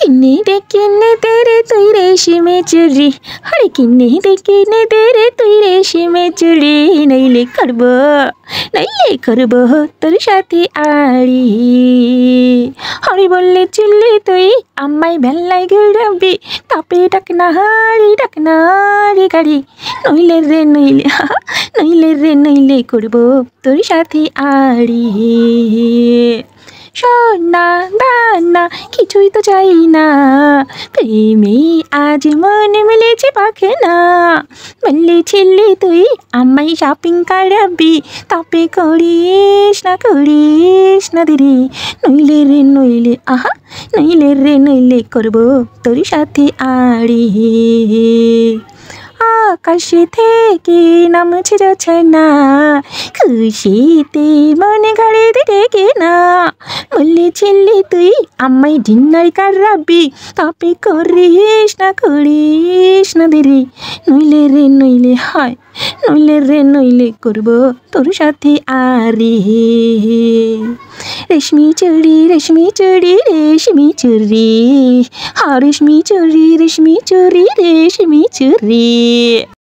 কিনে তেরে তুই রেশমে চুড়ি, হরে কিনে তেরে তুই রেশমে চুড়ি, নইলে করব তোর সাথে আড়ি। হরি বললে চুললি তুই আমায় বেলায় ঘুরাবি, তাপে ডাকনা হাড়ি গাড়ি, নইলে করব তোর সাথে আড়ি। সোনা দানা কিছুই তো চাই না, প্রেমে আজ মন মিলেছে পাখনা। বলেছিলি তুই আমায় শপিং করাবি, তবে করিস না দেরি, নইলে করব তোর সাথে আড়ি। আকাশে থেকে নামছে জোছনা, খুশিতে মনে ঘরে ডেকে না। বলেছিলি তুই আমায় ডিনার করাবি, তবে করিস না দেরি, নইলে করব তোর সাথে আড়ি। রেশমি চুড়ি রেশমি চুড়ি রেশমি চুড়ি, রেশমি চুড়ি রেশমি চুড়ি রেশমি চুড়ি।